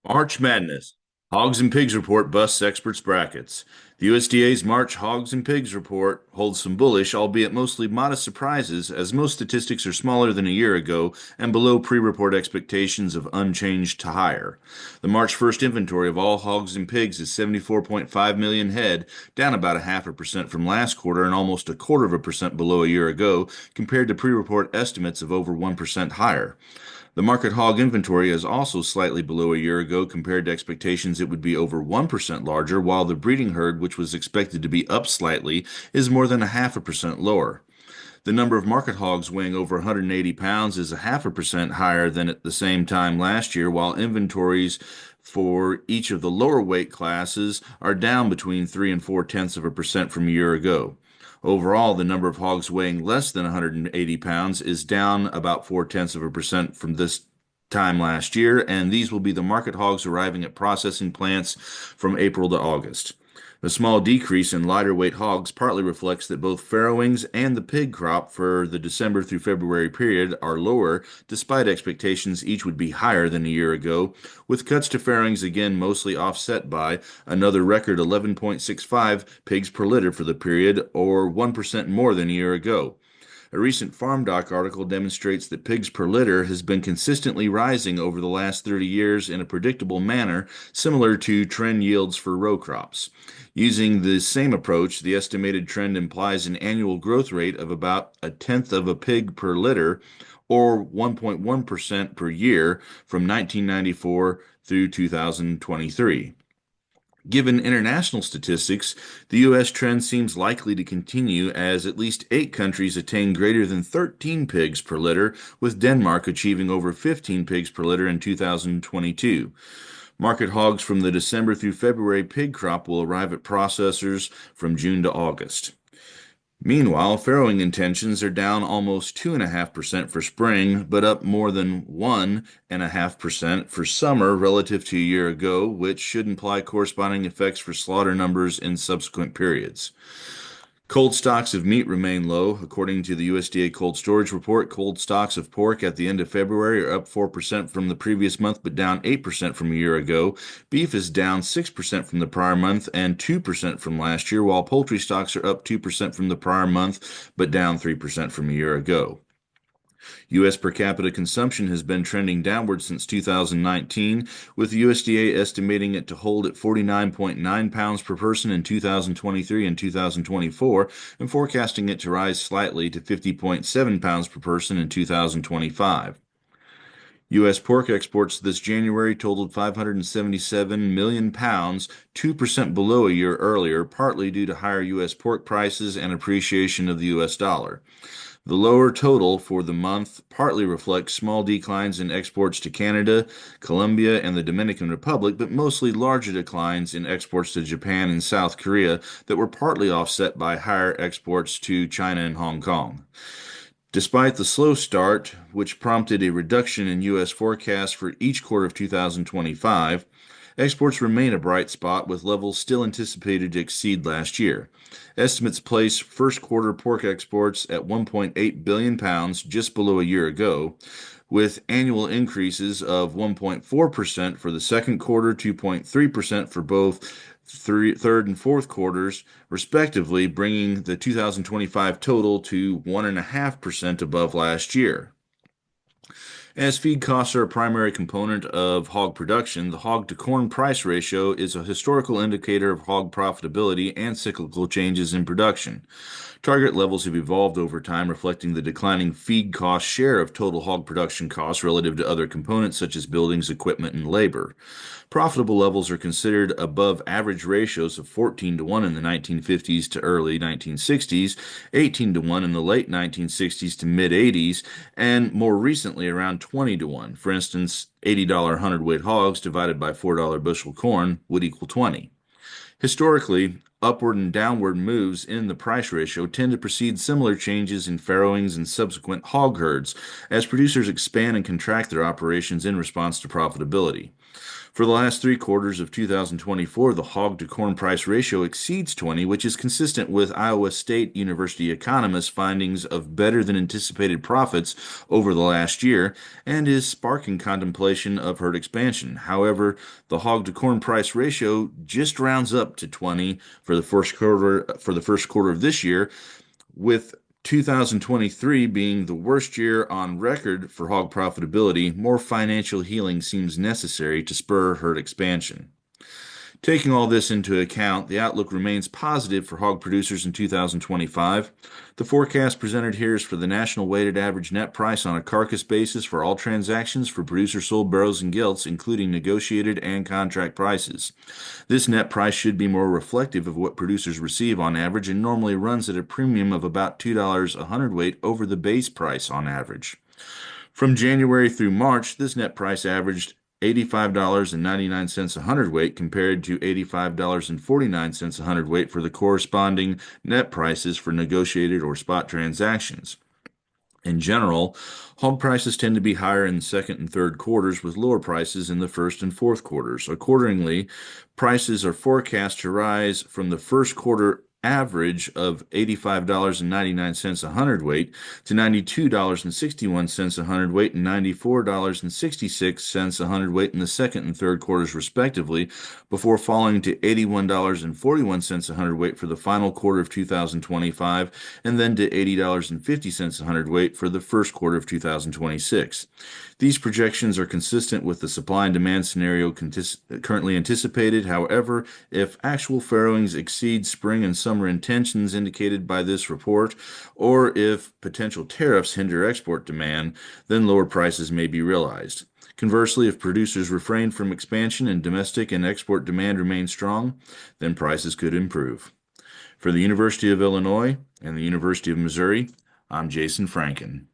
March Madness. Hogs and Pigs report busts experts' brackets. The USDA's March Hogs and Pigs report holds some bullish, albeit mostly modest surprises, as most statistics are smaller than a year ago and below pre-report expectations of unchanged to higher. The March 1st inventory of all hogs and pigs is 74.5 million head, down about a half a percent from last quarter and almost a quarter of a percent below a year ago, compared to pre-report estimates of over 1% higher. The market hog inventory is also slightly below a year ago compared to expectations it would be over 1% larger, while the breeding herd, which was expected to be up slightly, is more than a half a percent lower. The number of market hogs weighing over 180 pounds is a half a percent higher than at the same time last year, while inventories for each of the lower weight classes are down between 3 and 4 tenths of a percent from a year ago. Overall, the number of hogs weighing less than 180 pounds is down about 4 tenths of a percent from this time last year, and these will be the market hogs arriving at processing plants from April to August. The small decrease in lighter weight hogs partly reflects that both farrowings and the pig crop for the December through February period are lower, despite expectations each would be higher than a year ago, with cuts to farrowings again mostly offset by another record 11.65 pigs per litter for the period, or 1% more than a year ago. A recent farmdoc article demonstrates that pigs per litter has been consistently rising over the last 30 years in a predictable manner, similar to trend yields for row crops. Using the same approach, the estimated trend implies an annual growth rate of about a tenth of a pig per litter, or 1.1% per year from 1994 through 2023. Given international statistics, the U.S. trend seems likely to continue as at least 8 countries attain greater than 13 pigs per litter, with Denmark achieving over 15 pigs per litter in 2022. Market hogs from the December through February pig crop will arrive at processors from June to August. Meanwhile, farrowing intentions are down almost 2.5% for spring, but up more than 1.5% for summer relative to a year ago, which should imply corresponding effects for slaughter numbers in subsequent periods. Cold stocks of meat remain low. According to the USDA cold storage report, cold stocks of pork at the end of February are up 4% from the previous month, but down 8% from a year ago. Beef is down 6% from the prior month and 2% from last year, while poultry stocks are up 2% from the prior month, but down 3% from a year ago. U.S. per capita consumption has been trending downward since 2019, with the USDA estimating it to hold at 49.9 pounds per person in 2023 and 2024, and forecasting it to rise slightly to 50.7 pounds per person in 2025. U.S. pork exports this January totaled 577 million pounds, 2% below a year earlier, partly due to higher U.S. pork prices and appreciation of the U.S. dollar. The lower total for the month partly reflects small declines in exports to Canada, Colombia, and the Dominican Republic, but mostly larger declines in exports to Japan and South Korea that were partly offset by higher exports to China and Hong Kong. Despite the slow start, which prompted a reduction in U.S. forecasts for each quarter of 2025, exports remain a bright spot, with levels still anticipated to exceed last year. Estimates place first quarter pork exports at 1.8 billion pounds, just below a year ago, with annual increases of 1.4% for the second quarter, 2.3% for both third and fourth quarters, respectively, bringing the 2025 total to 1.5% above last year. As feed costs are a primary component of hog production, the hog to corn price ratio is a historical indicator of hog profitability and cyclical changes in production. Target levels have evolved over time, reflecting the declining feed cost share of total hog production costs relative to other components such as buildings, equipment, and labor. Profitable levels are considered above average ratios of 14 to 1 in the 1950s to early 1960s, 18 to 1 in the late 1960s to mid 80s, and more recently around 20 to 1. For instance, $80 hundredweight hogs divided by $4 bushel corn would equal 20. Historically, upward and downward moves in the price ratio tend to precede similar changes in farrowings and subsequent hog herds as producers expand and contract their operations in response to profitability. For the last three quarters of 2024, the hog to corn price ratio exceeds 20, which is consistent with Iowa State University economists' findings of better than anticipated profits over the last year and is sparking contemplation of herd expansion. However, the hog to corn price ratio just rounds up to 20 for the first quarter of this year, with 2023 being the worst year on record for hog profitability. More financial healing seems necessary to spur herd expansion. Taking all this into account, the outlook remains positive for hog producers in 2025. The forecast presented here is for the national weighted average net price on a carcass basis for all transactions for producer sold barrows and gilts, including negotiated and contract prices. This net price should be more reflective of what producers receive on average and normally runs at a premium of about $2 a hundredweight over the base price on average. From January through March, this net price averaged $85.99 a hundredweight compared to $85.49 a hundredweight for the corresponding net prices for negotiated or spot transactions. In general, hog prices tend to be higher in the second and third quarters with lower prices in the first and fourth quarters. Accordingly, prices are forecast to rise from the first quarter average of $85.99 a hundredweight to $92.61 a hundredweight and $94.66 a hundredweight in the second and third quarters respectively, before falling to $81.41 a hundredweight for the final quarter of 2025 and then to $80.50 a hundredweight for the first quarter of 2026. These projections are consistent with the supply and demand scenario currently anticipated. However, if actual farrowings exceed spring and summer intentions indicated by this report, or if potential tariffs hinder export demand, then lower prices may be realized. Conversely, if producers refrain from expansion and domestic and export demand remain strong, then prices could improve. For the University of Illinois and the University of Missouri, I'm Jason Franken.